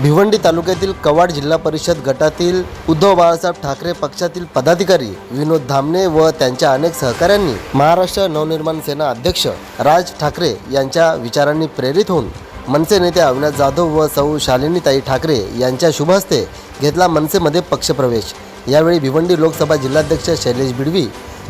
भिवंडी तालुक्यातील कवाड जिल्हा परिषद गटातील उद्धव बाळासाहेब ठाकरे पक्षातील पदाधिकारी विनोद धामणे व त्यांच्या अनेक सहकाऱ्यांनी महाराष्ट्र नवनिर्माण सेना अध्यक्ष राज ठाकरे यांच्या विचारांनी प्रेरित होऊन मनसे नेते अविनाश जाधव व सौ शालिनीताई ठाकरे यांच्या शुभ हस्ते घेतला मनसेमध्ये पक्षप्रवेश। यावेळी भिवंडी लोकसभा जिल्हाध्यक्ष शैलेश बिडवी,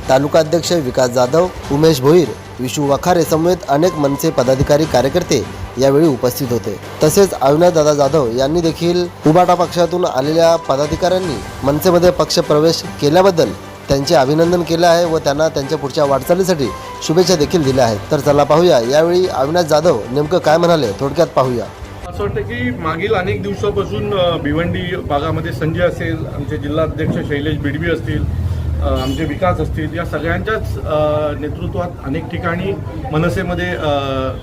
तालुकाध्यक्ष विकास जाधव, उमेश भोईर, विशू वखारे समेत अनेक मनसे पदाधिकारी कार्यकर्ते यावेळी उपस्थित होते। तसेच अविनाश दादा जाधव यांनी देखील उबाटा पक्षातून आलेल्या पदाधिकाऱ्यांनी मनसेमध्ये पक्षप्रवेश केल्याबद्दल त्यांचे अभिनंदन केले आहे व त्यांना त्यांच्या पुढच्या वाटचालीसाठी शुभेच्छा देखील दिल्या आहेत। तर चला पाहूया यावेळी अविनाश जाधव नेमकं काय म्हणाले, थोडक्यात पाहूया। असं वाटतं की मागील अनेक दिवसापासून भिवंडी भागामध्ये संजय असेल, आमचे जिल्हाध्यक्ष शैलेश बिडवी असतील, आमचे विकास असतील, या सगळ्यांच्याच नेतृत्वात अनेक ठिकाणी मनसेमध्ये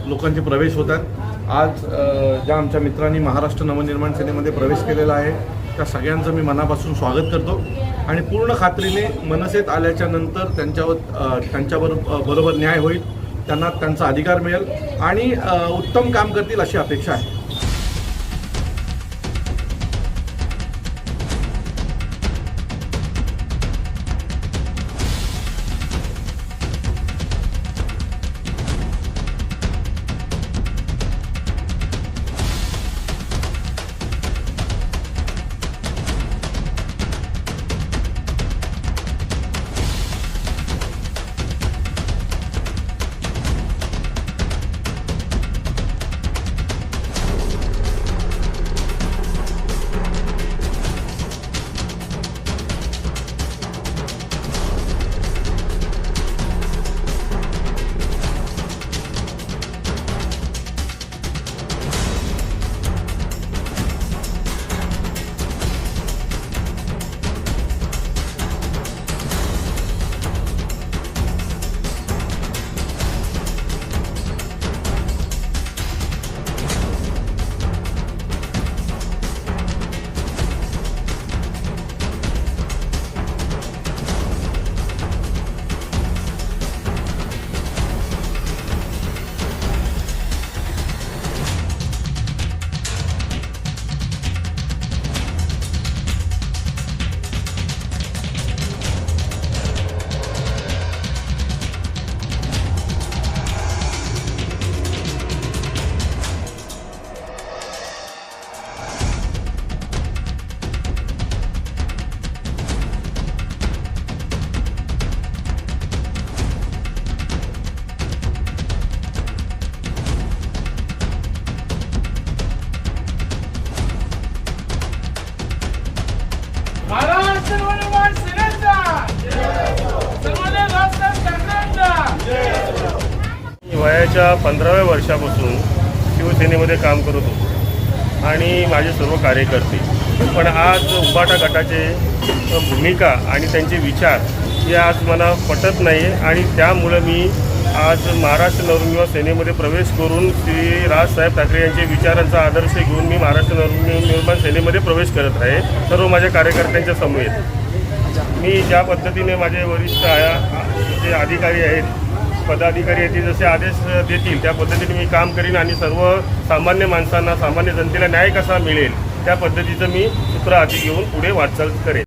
लोकांचे प्रवेश होतात। आज ज्या आमच्या मित्रांनी महाराष्ट्र नवनिर्माण सेनेमध्ये प्रवेश केलेला आहे त्या सगळ्यांचं मी मनापासून स्वागत करतो आणि पूर्ण खात्रीने मनसेत आल्याच्या नंतर त्यांच्याबरोबर न्याय होईल, त्यांना त्यांचा अधिकार मिळेल आणि उत्तम काम करतील अशी अपेक्षा आहे। महाराष्ट्र नवनिर्माण सेनेचा सर्वांना राजसाहेब ठाकरेंचा। वयाच्या 15व्या वर्षापासून शिवसेनेमध्ये काम करत होतो आणि माझे सर्व कार्यकर्ते, पण आज उबाटा गटाचे भूमिका आणि त्यांचे विचार हे आज मला पटत नाही आणि त्यामुळे मी आज महाराष्ट्र नवनिर्माण सेनेमध्ये प्रवेश करून श्री राजसाहेब ठाकरे यांच्या विचारांचा आदर्श घेऊन मी महाराष्ट्र नवनिर्माण सेनेमध्ये प्रवेश करत आहे, सर्व माझ्या कार्यकर्त्यांच्या समवेत। मी ज्या पद्धतीने माझे वरिष्ठ जे अधिकारी आहेत, पदाधिकारी आहेत, ते जसे आदेश देतील त्या पद्धतीने मी काम करीन आणि सर्व सामान्य माणसांना, सामान्य जनतेला न्याय कसा मिळेल त्या पद्धतीचं मी सूत्र हाती घेऊन पुढे वाटचाल करेन।